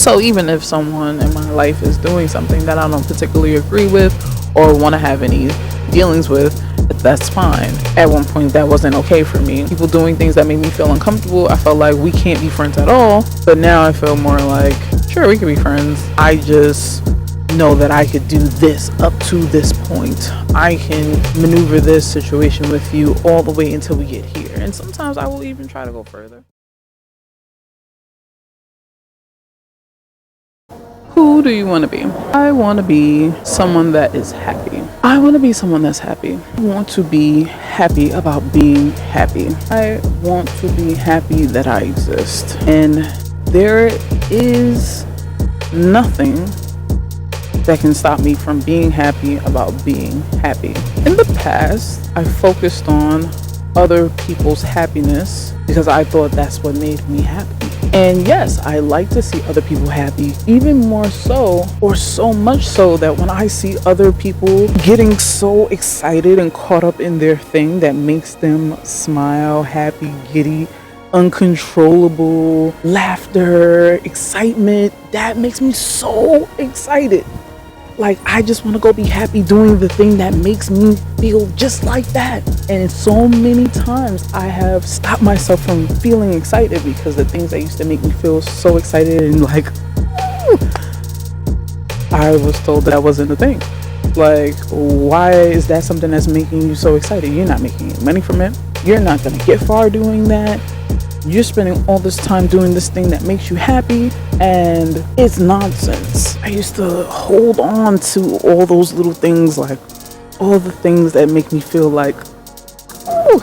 So even if someone in my life is doing something that I don't particularly agree with or want to have any dealings with, that's fine. At one point that wasn't okay for me. People doing things that made me feel uncomfortable, I felt like we can't be friends at all. But now I feel more like, sure, we can be friends. I just know that I could do this up to this point. I can maneuver this situation with you all the way until we get here. And sometimes I will even try to go further. Who do you want to be? I want to be someone that is happy. I want to be someone that's happy. I want to be happy about being happy. I want to be happy that I exist. And there is nothing that can stop me from being happy about being happy. In the past, I focused on other people's happiness because I thought that's what made me happy. And yes, I like to see other people happy, even more so, or so much so that when I see other people getting so excited and caught up in their thing that makes them smile, happy, giddy, uncontrollable, laughter, excitement, that makes me so excited. Like, I just want to go be happy doing the thing that makes me feel just like that. And so many times I have stopped myself from feeling excited because the things that used to make me feel so excited and like, I was told that wasn't a thing. Like, why is that something that's making you so excited? You're not making any money from it. You're not going to get far doing that. You're spending all this time doing this thing that makes you happy, and it's nonsense. I used to hold on to all those little things, like all the things that make me feel like, ooh.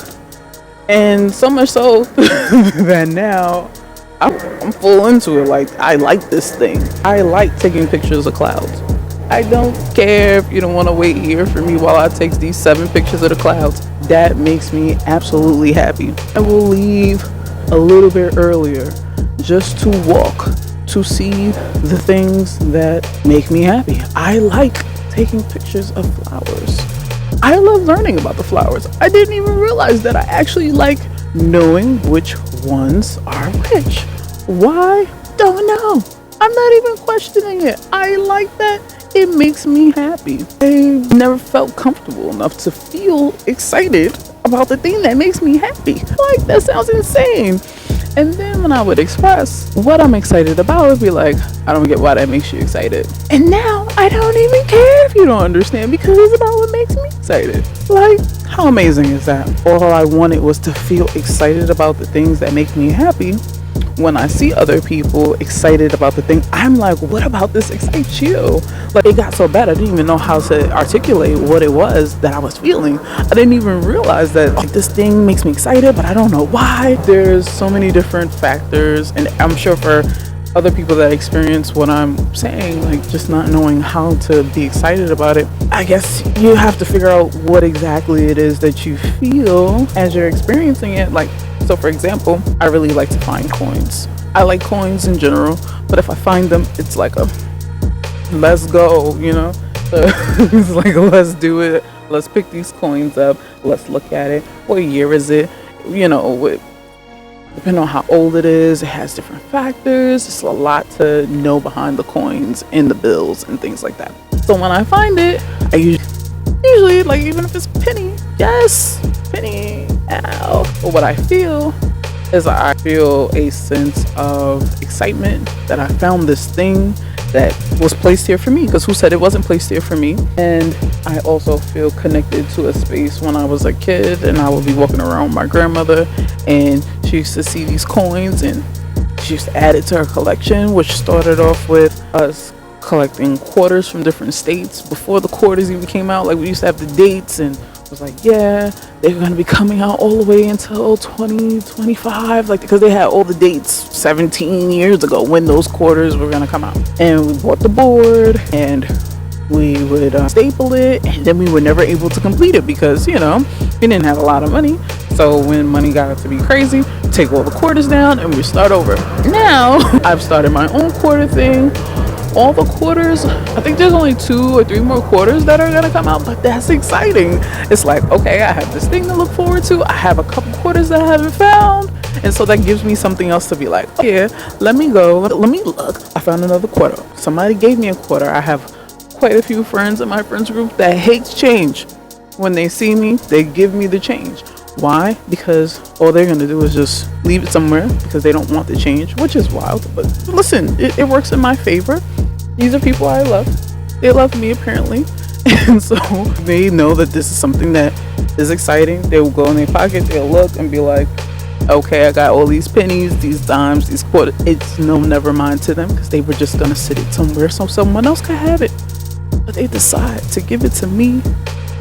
And so much so that now I'm full into it. Like, I like this thing. I like taking pictures of clouds. I don't care if you don't want to wait here for me while I take these 7 pictures of the clouds. That makes me absolutely happy. I will leave a little bit earlier just to walk, to see the things that make me happy. I like taking pictures of flowers. I love learning about the flowers. I didn't even realize that I actually like knowing which ones are which. Why? Don't know. I'm not even questioning it. I like that. It makes me happy. I never felt comfortable enough to feel excited about the thing that makes me happy. Like, that sounds insane. And then when I would express what I'm excited about, it would be like, I don't get why that makes you excited. And now I don't even care if you don't understand because it's about what makes me excited. Like, how amazing is that? All I wanted was to feel excited about the things that make me happy. When I see other people excited about the thing, I'm like, what about this excites you? Like, it got so bad I didn't even know how to articulate what it was that I was feeling. I didn't even realize that, like, this thing makes me excited, but I don't know why. There's so many different factors, and I'm sure for other people that experience what I'm saying, like just not knowing how to be excited about it, I guess you have to figure out what exactly it is that you feel as you're experiencing it. Like, so for example, I really like to find coins. I like coins in general, but if I find them, it's like a let's go, you know? It's like, let's do it. Let's pick these coins up. Let's look at it. What year is it? You know, depending on how old it is, it has different factors. It's a lot to know behind the coins and the bills and things like that. So when I find it, I usually, like, even if it's penny, yes, penny, ow. But what I feel is I feel a sense of excitement that I found this thing that was placed here for me, because who said it wasn't placed here for me? And I also feel connected to a space when I was a kid, and I would be walking around with my grandmother, and she used to see these coins and she used to add it to her collection, which started off with us collecting quarters from different states before the quarters even came out. Like, we used to have the dates, and it was like, yeah, they're going to be coming out all the way until 2025, like, because they had all the dates 17 years ago when those quarters were going to come out. And we bought the board, and we would staple it, and then we were never able to complete it because, you know, we didn't have a lot of money. So when money got to be crazy, take all the quarters down and we start over. Now I've started my own quarter thing. All the quarters, I think there's only 2 or 3 more quarters that are gonna come out, but that's exciting. It's like, okay, I have this thing to look forward to. I have a couple quarters that I haven't found, And so that gives me something else to be like, oh, yeah, let me go, let me look. I found another quarter. Somebody gave me a quarter. I have quite a few friends in my friends group that hates change. When they see me, they give me the change. Why? Because all they're going to do is just leave it somewhere because they don't want the change, which is wild. But listen, it works in my favor. These are people I love. They love me, apparently. And so they know that this is something that is exciting. They will go in their pocket, they'll look and be like, okay, I got all these pennies, these dimes, these quarters. It's no never mind to them because they were just going to sit it somewhere so someone else could have it. But they decide to give it to me.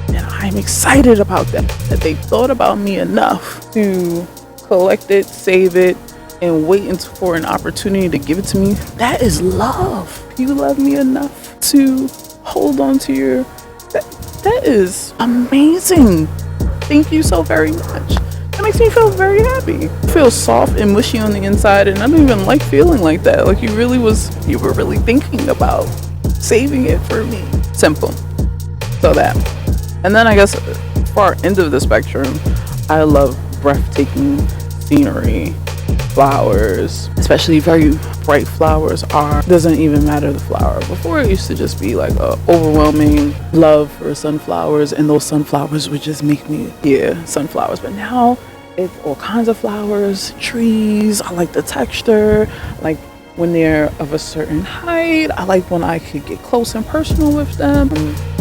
And I'm excited about that they thought about me enough to collect it, save it, and wait for an opportunity to give it to me. That is love. You love me enough to hold on to your... That is amazing. Thank you so very much. That makes me feel very happy. I feel soft and mushy on the inside, and I don't even like feeling like that. Like you were really thinking about saving it for me. Simple. So that. And then I guess far end of the spectrum, I love breathtaking scenery, flowers, especially very bright flowers. Doesn't even matter the flower. Before it used to just be like a overwhelming love for sunflowers, and those sunflowers would just make me, sunflowers. But now it's all kinds of flowers, trees. I like the texture, like when they're of a certain height. I like when I could get close and personal with them.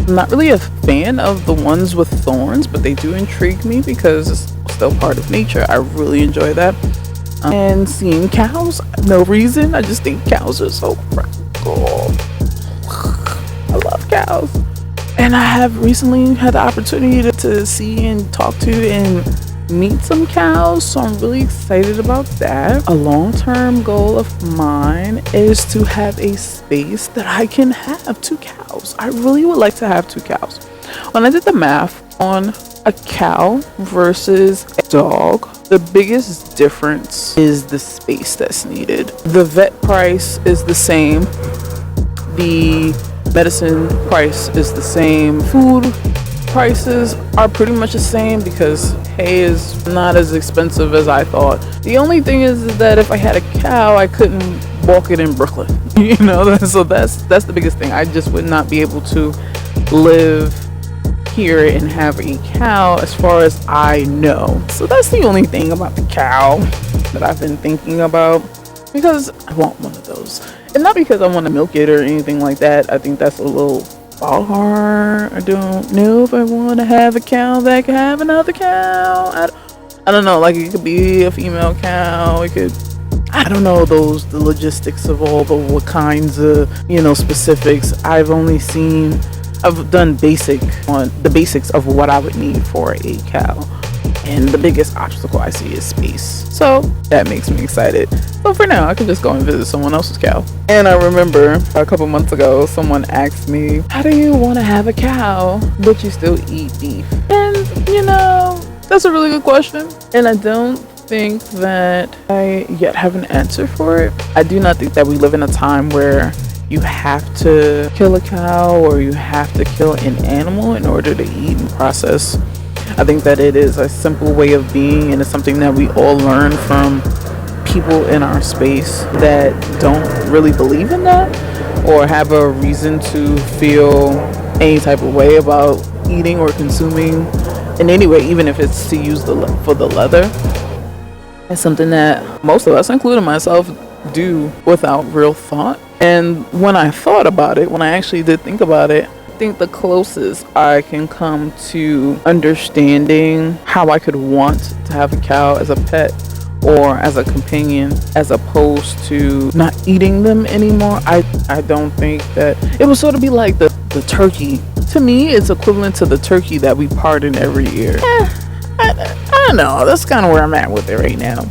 I'm not really a fan of the ones with thorns, but they do intrigue me because it's still part of nature. I really enjoy that. And seeing cows, no reason. I just think cows are so practical. I love cows. And I have recently had the opportunity to see and talk to and meet some cows, so I'm really excited about that. A long-term goal of mine is to have a space that I can have 2 cows. I really would like to have 2 cows. When I did the math on a cow versus a dog, the biggest difference is the space that's needed. The vet price is the same. The medicine price is the same. Food prices are pretty much the same because hay is not as expensive as I thought. The only thing is that if I had a cow, I couldn't walk it in Brooklyn. So that's the biggest thing. I just would not be able to live here and have a cow as far as I know. So that's the only thing about the cow that I've been thinking about, because I want one of those. And not because I want to milk it or anything like that. I think that's a little far. I don't know if I want to have a cow that can have another cow. I don't know, like it could be a female cow, it could, I don't know the logistics of all the what kinds of, specifics. I've done the basics of what I would need for a cow. And the biggest obstacle I see is space. So that makes me excited. But for now, I can just go and visit someone else's cow. And I remember a couple months ago, someone asked me, how do you want to have a cow, but you still eat beef? And, that's a really good question. And I don't think that I yet have an answer for it. I do not think that we live in a time where you have to kill a cow or you have to kill an animal in order to eat and process. I think that it is a simple way of being, and it's something that we all learn from people in our space that don't really believe in that or have a reason to feel any type of way about eating or consuming in any way, even if it's to use for the leather. It's something that most of us, including myself, do without real thought. And when I thought about it, when I actually did think about it, I think the closest I can come to understanding how I could want to have a cow as a pet or as a companion, as opposed to not eating them anymore. I don't think that it would sort of be like the turkey. To me, it's equivalent to the turkey that we pardon every year. I don't know. That's kind of where I'm at with it right now.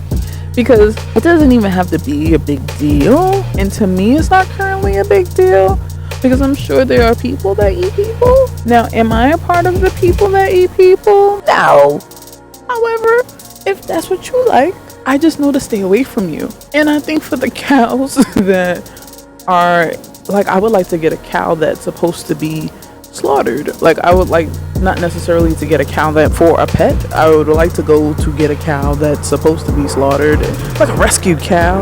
Because it doesn't even have to be a big deal. And to me, it's not currently a big deal. Because I'm sure there are people that eat people. Now, am I a part of the people that eat people? No. However, if that's what you like, I just know to stay away from you. And I think for the cows that are, like, I would like to get a cow that's supposed to be slaughtered. Like, I would like not necessarily to get a cow that for a pet. I would like to go to get a cow that's supposed to be slaughtered, like a rescue cow.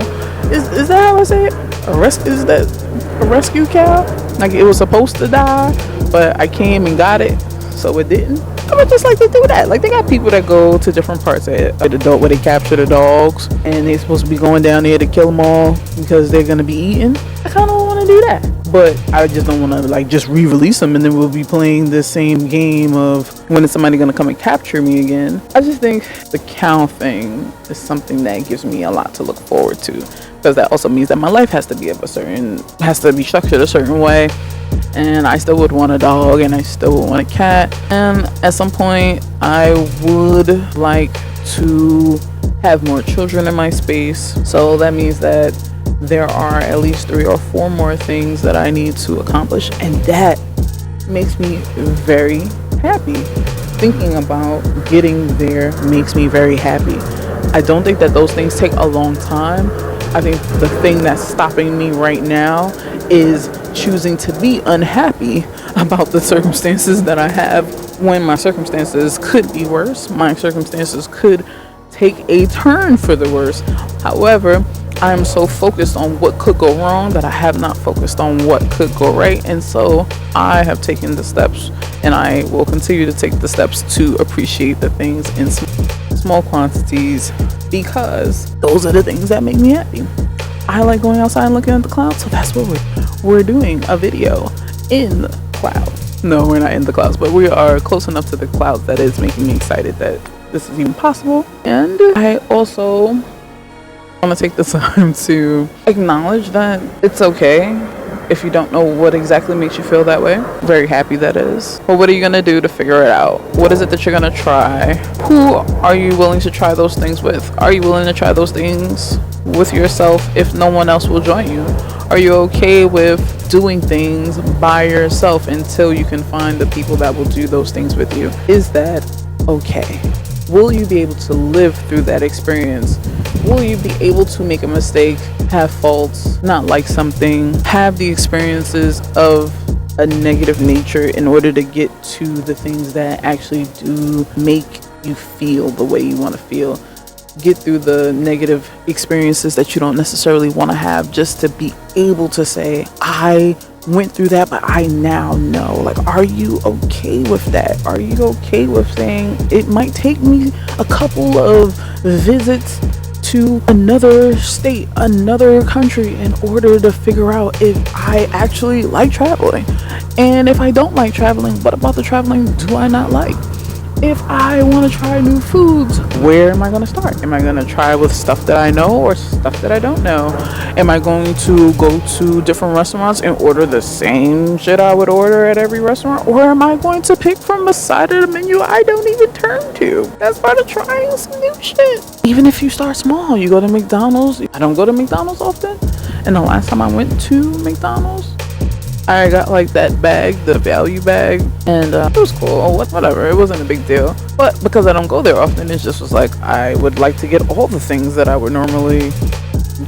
Is that how I say it? Is that a rescue cow? Like, it was supposed to die, but I came and got it, so it didn't. I would just like to do that. Like, they got people that go to different parts of the dog where they capture the dogs, and they're supposed to be going down there to kill them all because they're gonna be eaten. I kind of want to do that, but I just don't want to like just re-release them and then we'll be playing the same game of when is somebody gonna come and capture me again. I just think the cow thing is something that gives me a lot to look forward to, because that also means that my life has to be structured a certain way. And I still would want a dog, and I still would want a cat, and at some point I would like to have more children in my space. So that means that there are at least 3 or 4 more things that I need to accomplish, and that makes me very happy. Thinking about getting there makes me very happy. I don't think that those things take a long time. I think the thing that's stopping me right now is choosing to be unhappy about the circumstances that I have, when my circumstances could be worse. My circumstances could take a turn for the worse. However, I'm so focused on what could go wrong that I have not focused on what could go right. And so I have taken the steps, and I will continue to take the steps to appreciate the things in small quantities, because those are the things that make me happy. I like going outside and looking at the clouds, so that's what we're doing a video in the clouds. No, we're not in the clouds, but we are close enough to the clouds that it's making me excited that this is even possible. And I also want to take this time to acknowledge that it's okay if you don't know what exactly makes you feel that way. Very happy that is. But what are you going to do to figure it out? What is it that you're going to try? Who are you willing to try those things with? Are you willing to try those things with yourself if no one else will join you? Are you okay with doing things by yourself until you can find the people that will do those things with you? Is that okay? Will you be able to live through that experience? Will you be able to make a mistake, have faults, not like something, have the experiences of a negative nature in order to get to the things that actually do make you feel the way you want to feel? Get through the negative experiences that you don't necessarily want to have, just to be able to say, I went through that, but I now know. Like, are you okay with that? Are you okay with saying it might take me a couple of visits to another state, another country, in order to figure out if I actually like traveling? And if I don't like traveling, what about the traveling do I not like? If I want to try new foods, where am I going to start? Am I going to try with stuff that I know or stuff that I don't know? Am I going to go to different restaurants and order the same shit I would order at every restaurant? Or am I going to pick from the side of the menu I don't even turn to? That's part of trying some new shit. Even if you start small, you go to McDonald's. I don't go to McDonald's often. And the last time I went to McDonald's, I got like that bag, the value bag, and it was cool, whatever, it wasn't a big deal. But because I don't go there often, it just was like, I would like to get all the things that I would normally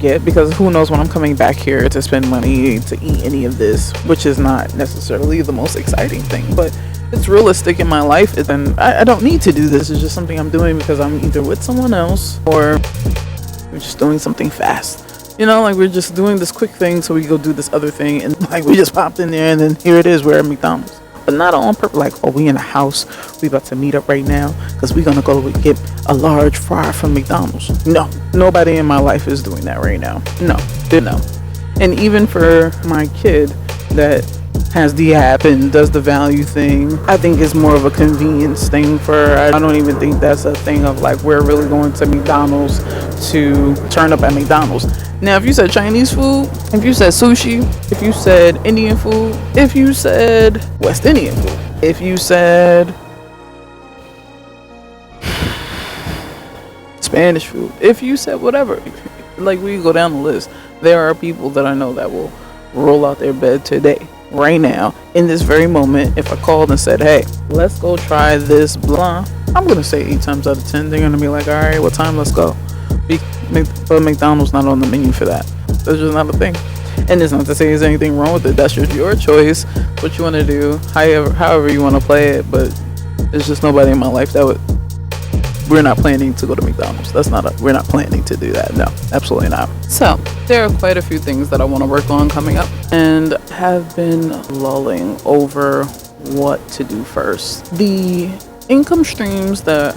get, because who knows when I'm coming back here to spend money to eat any of this, which is not necessarily the most exciting thing, but it's realistic in my life, and I don't need to do this. It's just something I'm doing because I'm either with someone else or we're just doing something fast. You know, like, we're just doing this quick thing so we go do this other thing, and like we just popped in there and then here it is, we're at McDonald's. But not on purpose, like, oh, we in the house, we about to meet up right now because we're gonna go get a large fry from McDonald's. No, nobody in my life is doing that right now. No. And even for my kid that has the app and does the value thing, I think it's more of a convenience thing for her. I don't even think that's a thing of like, we're really going to McDonald's to turn up at McDonald's. Now, if you said Chinese food, if you said sushi, if you said Indian food, if you said West Indian food, if you said Spanish food, if you said whatever, like, we go down the list. There are people that I know that will roll out their bed today, right now, in this very moment. If I called and said, hey, let's go try this blah, I'm gonna say 8 times out of 10 they're gonna be like, all right, what time, let's go. But McDonald's not on the menu for that. That's just not a thing. And it's not to say there's anything wrong with it. That's your choice, what you want to do, however you want to play it. But there's just nobody in my life that would. We're not planning to go to McDonald's. We're not planning to do that. No, absolutely not. So there are quite a few things that I want to work on coming up, and have been lulling over what to do first. The income streams that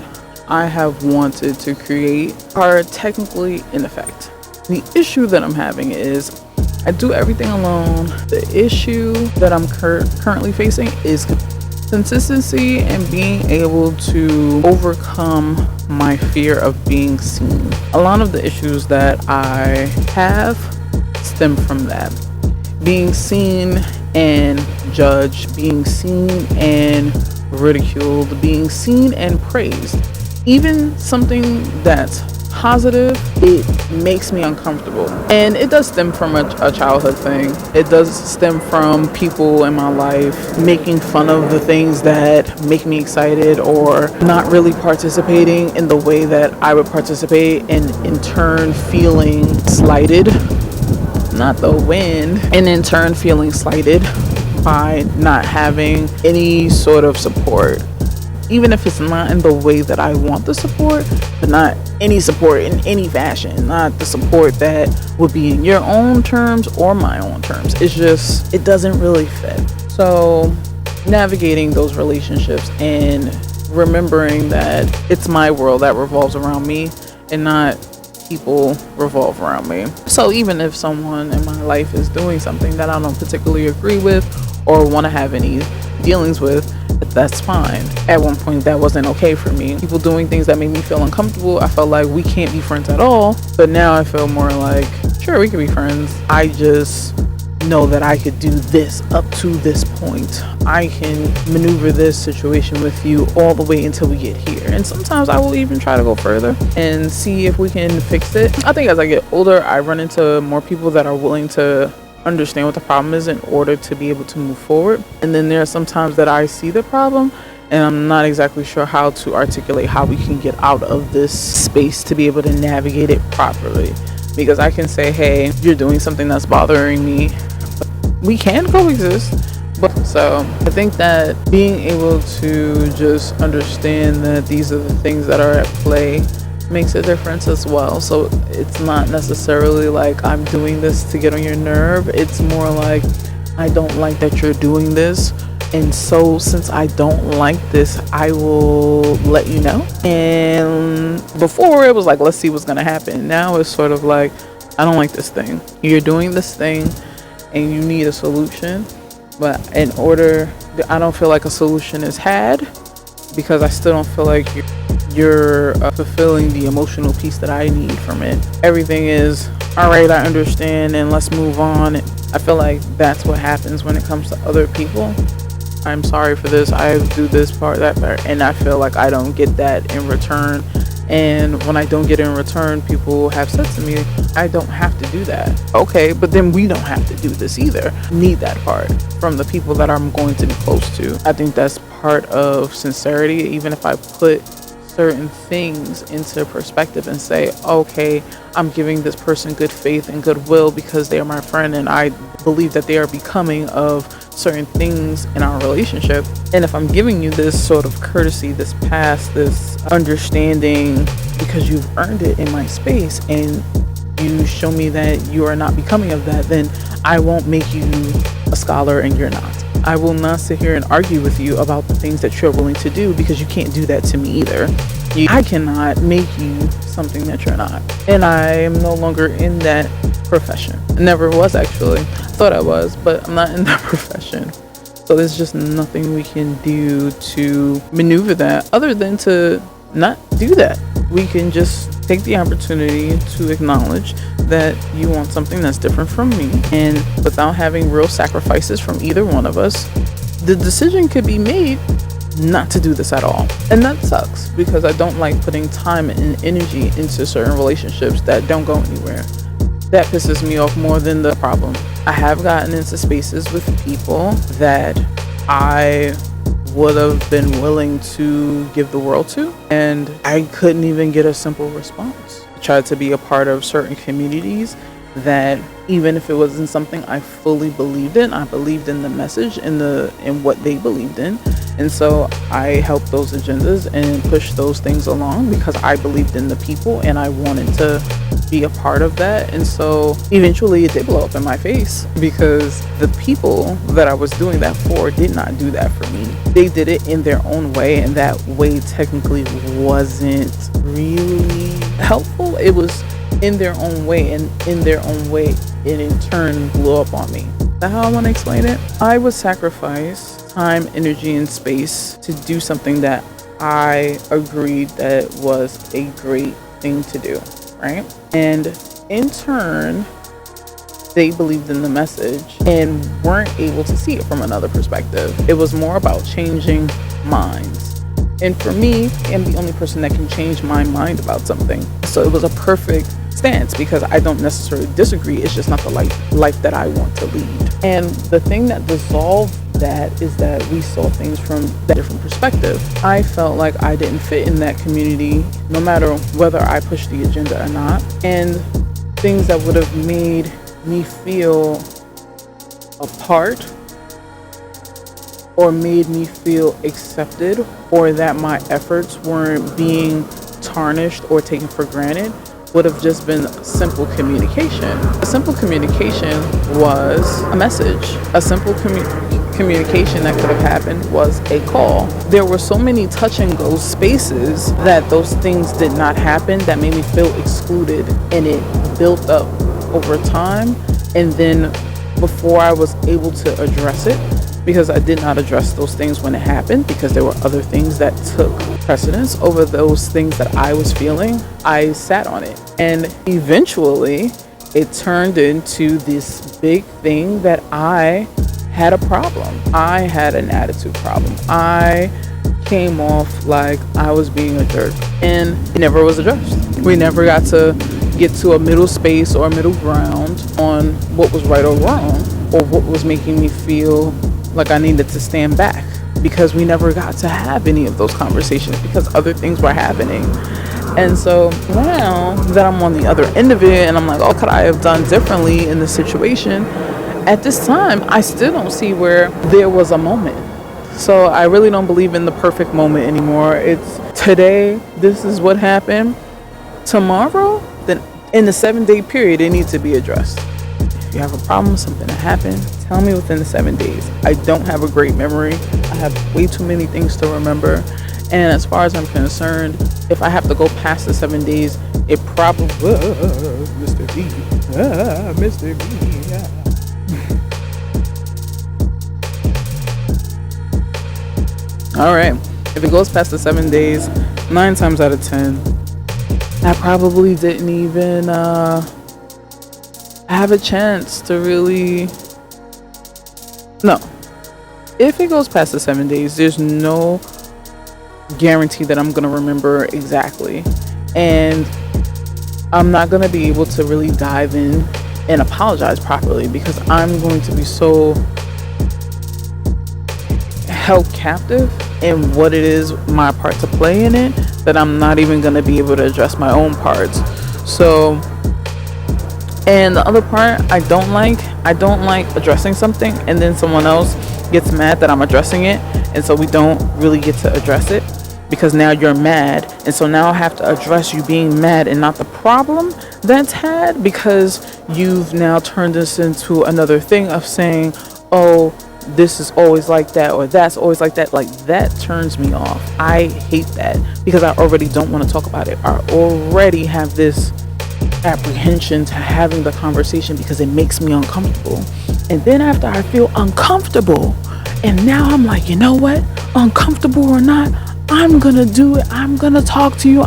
I have wanted to create are technically in effect. The issue that I'm having is I do everything alone. The issue that I'm currently facing is consistency and being able to overcome my fear of being seen. A lot of the issues that I have stem from that. Being seen and judged, being seen and ridiculed, being seen and praised. Even something that's positive, it makes me uncomfortable. And it does stem from a childhood thing. It does stem from people in my life making fun of the things that make me excited, or not really participating in the way that I would participate, and in turn feeling slighted, not the win, and in turn feeling slighted by not having any sort of support. Even if it's not in the way that I want the support, but not any support in any fashion, not the support that would be in your own terms or my own terms. It's just, it doesn't really fit. So navigating those relationships and remembering that it's my world that revolves around me and not people revolve around me. So even if someone in my life is doing something that I don't particularly agree with or want to have any dealings with, that's fine. At one point that wasn't okay for me. People doing things that made me feel uncomfortable, I felt like we can't be friends at all. But now I feel more like, sure, we can be friends. I just know that I could do this up to this point. I can maneuver this situation with you all the way until we get here. And sometimes I will even try to go further and see if we can fix it. I think as I get older, I run into more people that are willing to understand what the problem is in order to be able to move forward. And then there are some times that I see the problem and I'm not exactly sure how to articulate how we can get out of this space to be able to navigate it properly. Because I can say, hey, you're doing something that's bothering me. We can coexist. But so I think that being able to just understand that these are the things that are at play makes a difference as well. So it's not necessarily like I'm doing this to get on your nerve. It's more like, I don't like that you're doing this, and so since I don't like this, I will let you know. And before it was like, let's see what's gonna happen. Now it's sort of like, I don't like this thing. You're doing this thing and you need a solution, but in order, I don't feel like a solution is had, because I still don't feel like you're fulfilling the emotional piece that I need from it. Everything is, all right, I understand, and let's move on. I feel like that's what happens when it comes to other people. I'm sorry for this, I do this part, that part, and I feel like I don't get that in return. And when I don't get it in return, people have said to me, I don't have to do that. Okay, but then we don't have to do this either. Need that part from the people that I'm going to be close to. I think that's part of sincerity. Even if I put certain things into perspective and say, okay, I'm giving this person good faith and goodwill because they are my friend and I believe that they are becoming of certain things in our relationship. And if I'm giving you this sort of courtesy, this pass, this understanding, because you've earned it in my space and you show me that you are not becoming of that, then I won't make you a scholar and you're not. I will not sit here and argue with you about the things that you're willing to do, because you can't do that to me either. I cannot make you something that you're not. And I am no longer in that profession. Never was, actually. Thought I was, but I'm not in that profession. So there's just nothing we can do to maneuver that other than to not do that. We can just take the opportunity to acknowledge that you want something that's different from me, and without having real sacrifices from either one of us, the decision could be made not to do this at all. And that sucks, because I don't like putting time and energy into certain relationships that don't go anywhere. That pisses me off more than the problem. I have gotten into spaces with people that I would have been willing to give the world to, and I couldn't even get a simple response. I tried to be a part of certain communities that even if it wasn't something I fully believed in, I believed in the message and in what they believed in. And so I helped those agendas and pushed those things along because I believed in the people and I wanted to be a part of that. And so eventually it did blow up in my face because the people that I was doing that for did not do that for me. They did it in their own way, and that way technically wasn't really helpful. It was in their own way, and in their own way it in turn blew up on me. That's how I want to explain it. I would sacrifice time, energy, and space to do something that I agreed that was a great thing to do, right? And in turn, they believed in the message and weren't able to see it from another perspective. It was more about changing minds. And for me, I'm the only person that can change my mind about something. So it was a perfect stance because I don't necessarily disagree. It's just not the life that I want to lead. And the thing that dissolved that is that we saw things from a different perspective. I felt like I didn't fit in that community no matter whether I pushed the agenda or not. And things that would have made me feel a part or made me feel accepted, or that my efforts weren't being tarnished or taken for granted, would have just been simple communication. A simple communication was a message. A simple communication that could have happened was a call. There were so many touch and go spaces that those things did not happen that made me feel excluded, and it built up over time. And then before I was able to address it, because I did not address those things when it happened, because there were other things that took precedence over those things that I was feeling, I sat on it. And eventually it turned into this big thing that I had a problem. I had an attitude problem. I came off like I was being a jerk, and it never was addressed. We never got to get to a middle space or a middle ground on what was right or wrong, or what was making me feel like I needed to stand back, because we never got to have any of those conversations because other things were happening. And so now that I'm on the other end of it and I'm like, oh, could I have done differently in this situation? At this time, I still don't see where there was a moment. So I really don't believe in the perfect moment anymore. It's today, this is what happened. Tomorrow, then in the 7-day period, it needs to be addressed. If you have a problem, something that happened, tell me within the 7 days. I don't have a great memory. I have way too many things to remember. And as far as I'm concerned, if I have to go past the 7 days, it probably Mr. B. Mr. B. All right. If it goes past the 7 days, 9 times out of 10, I probably didn't even have a chance to really. No. If it goes past the 7 days, there's no guarantee that I'm going to remember exactly. And I'm not going to be able to really dive in and apologize properly, because I'm going to be so held captive in what it is my part to play in it that I'm not even going to be able to address my own parts. So, and the other part I don't like addressing something and then someone else gets mad that I'm addressing it, and so we don't really get to address it because now you're mad, and so now I have to address you being mad and not the problem that's had, because you've now turned this into another thing of saying, oh, this is always like that, or that's always like that. Like, that turns me off. I hate that because I already don't want to talk about it. I already have this apprehension to having the conversation because it makes me uncomfortable. And then after I feel uncomfortable, and now I'm like, you know what? Uncomfortable or not, I'm gonna do it. I'm gonna talk to you.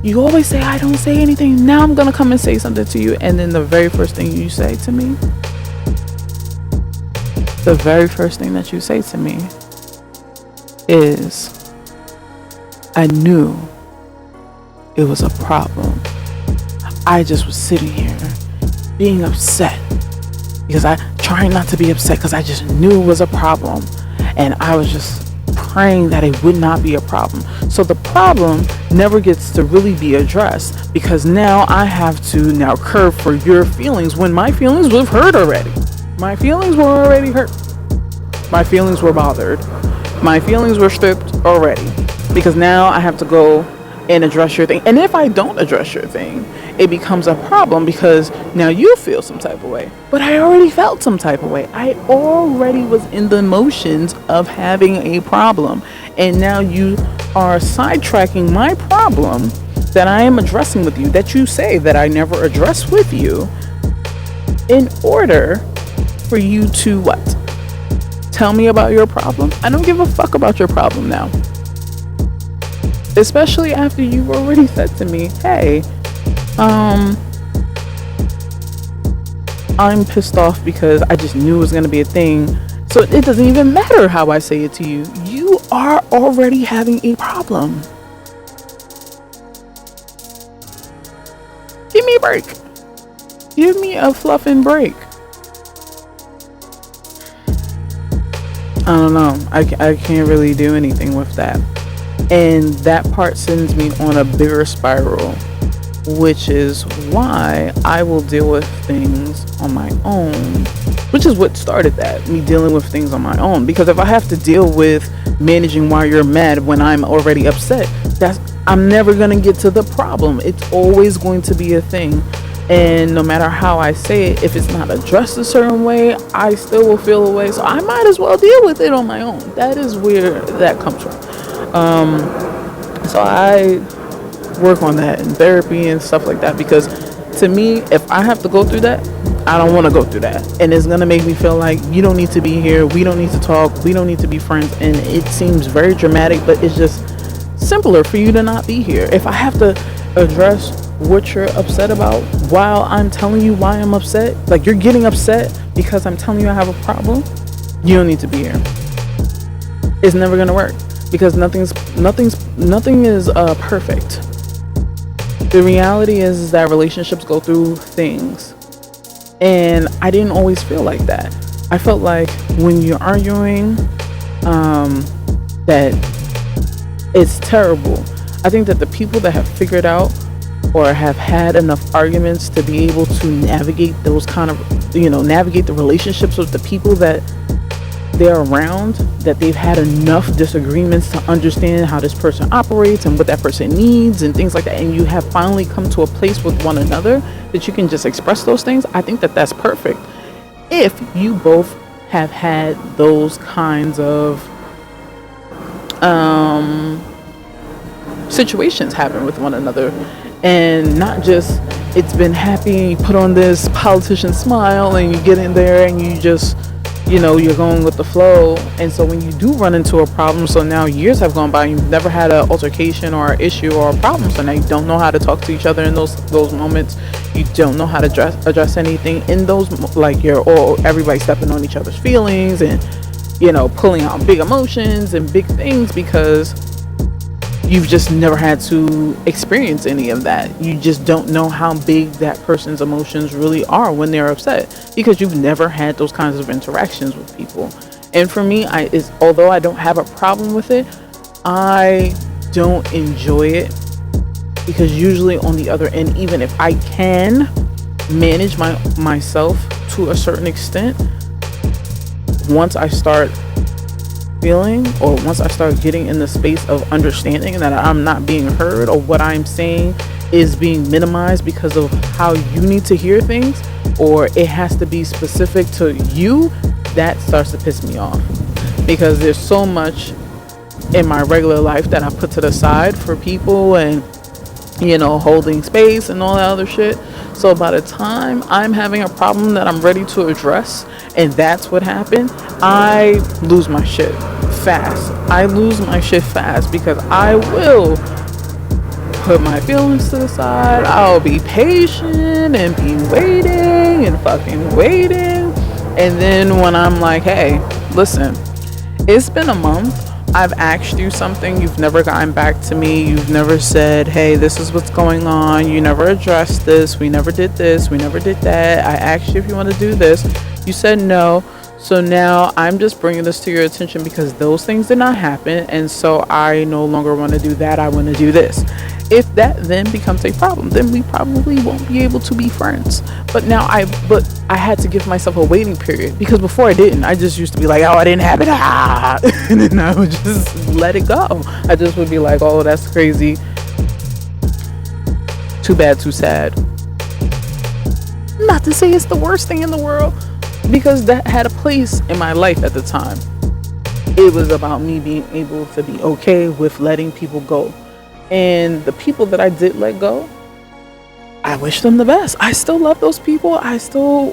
You always say I don't say anything. Now I'm gonna come and say something to you. And then the very first thing you say to me, is, I knew it was a problem. I just was sitting here being upset because I trying not to be upset because I just knew it was a problem. And I was just praying that it would not be a problem. So the problem never gets to really be addressed, because now I have to now curve for your feelings when my feelings were hurt already. My feelings were already hurt. My feelings were bothered. My feelings were stripped already, because now I have to go and address your thing. And if I don't address your thing, it becomes a problem, because now you feel some type of way. But I already felt some type of way. I already was in the motions of having a problem. And now you are sidetracking my problem that I am addressing with you, that you say that I never address with you, in order for you to what? Tell me about your problem? I don't give a fuck about your problem now. Especially after you've already said to me, hey, I'm pissed off because I just knew it was going to be a thing. So it doesn't even matter how I say it to you. You are already having a problem. Give me a break. Give me a fluffing break. I don't know. I can't really do anything with that. And that part sends me on a bigger spiral, which is why I will deal with things on my own, which is what started that, me dealing with things on my own. Because if I have to deal with managing why you're mad when I'm already upset, I'm never going to get to the problem. It's always going to be a thing. And no matter how I say it, if it's not addressed a certain way, I still will feel a way. So I might as well deal with it on my own. That is where that comes from. So I work on that in therapy and stuff like that, because to me, if I have to go through that, I don't want to go through that. And it's going to make me feel like you don't need to be here. We don't need to talk. We don't need to be friends. And it seems very dramatic, but it's just simpler for you to not be here. If I have to address what you're upset about while I'm telling you why I'm upset, like you're getting upset because I'm telling you I have a problem, you don't need to be here. It's never going to work, because nothing is perfect. The reality is that relationships go through things, and I didn't always feel like that. I felt like when you're arguing, that it's terrible. I think that the people that have figured out or have had enough arguments to be able to navigate those kind of, navigate the relationships with the people that they're around, that they've had enough disagreements to understand how this person operates and what that person needs and things like that, and you have finally come to a place with one another that you can just express those things. I think that that's perfect if you both have had those kinds of situations happen with one another, and not just it's been happy and you put on this politician smile and you get in there and you just you're going with the flow. And so when you do run into a problem, so now years have gone by, you've never had an altercation or an issue or a problem, so now you don't know how to talk to each other in those moments. You don't know how to address anything in those, like everybody stepping on each other's feelings and pulling out big emotions and big things, because you've just never had to experience any of that. You just don't know how big that person's emotions really are when they're upset, because you've never had those kinds of interactions with people. And for me, although I don't have a problem with it, I don't enjoy it, because usually on the other end, even if I can manage myself to a certain extent, once I start feeling, or once I start getting in the space of understanding that I'm not being heard, or what I'm saying is being minimized because of how you need to hear things, or it has to be specific to you, that starts to piss me off, because there's so much in my regular life that I put to the side for people, and holding space and all that other shit. So by the time I'm having a problem that I'm ready to address, and that's what happened, I lose my shit fast. Because I will put my feelings to the side. I'll be patient and be waiting and fucking waiting. And then when I'm like, hey, listen, it's been a month. I've asked you something. You've never gotten back to me. You've never said, hey, this is what's going on. You never addressed this. We never did this. We never did that. I asked you if you want to do this. You said no. So now I'm just bringing this to your attention because those things did not happen. And so I no longer want to do that. I want to do this. If that then becomes a problem, then we probably won't be able to be friends. But I had to give myself a waiting period because before I didn't. I just used to be like, oh, I didn't have it. Ah. And then I would just let it go. I just would be like, oh, that's crazy. Too bad, too sad. Not to say it's the worst thing in the world, because that had a place in my life at the time. It was about me being able to be okay with letting people go. And the people that I did let go, I wish them the best. I still love those people. I still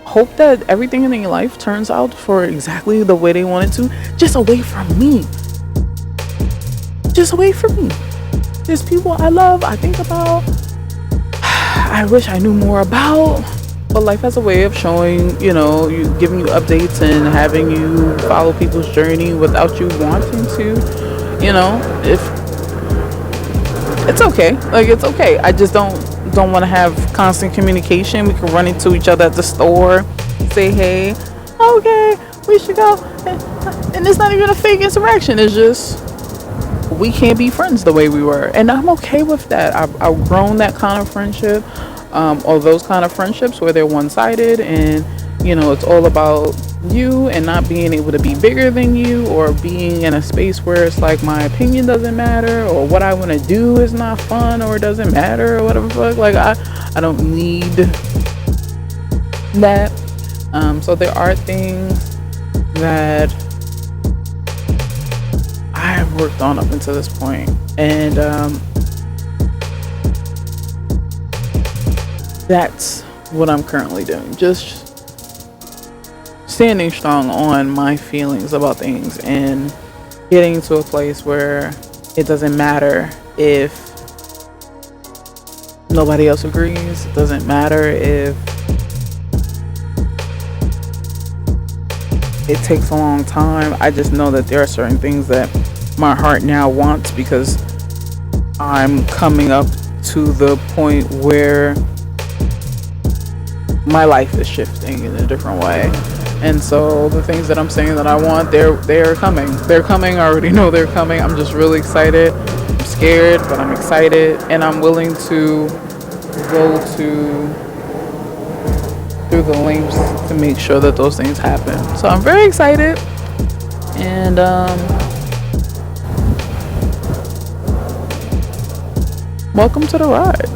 hope that everything in their life turns out for exactly the way they wanted to, just away from me. Just away from me. There's people I love, I think about, I wish I knew more about. But life has a way of showing, giving you updates and having you follow people's journey without you wanting to. If it's okay, it's okay. I just don't want to have constant communication. We can run into each other at the store, say hey, okay, we should go, and it's not even a fake interaction. It's just we can't be friends the way we were, and I'm okay with that. I've grown that kind of friendship. Or those kind of friendships where they're one-sided and it's all about you and not being able to be bigger than you, or being in a space where it's like my opinion doesn't matter, or what I want to do is not fun, or it doesn't matter, or whatever the fuck. I don't need that. So there are things that I have worked on up until this point, and that's what I'm currently doing. Just standing strong on my feelings about things and getting to a place where it doesn't matter if nobody else agrees. It doesn't matter if it takes a long time. I just know that there are certain things that my heart now wants, because I'm coming up to the point where my life is shifting in a different way. And so the things that I'm saying that I want, they're coming. They're coming. I already know they're coming. I'm just really excited. I'm scared, but I'm excited, and I'm willing to go through the lengths to make sure that those things happen. So I'm very excited, and welcome to the ride.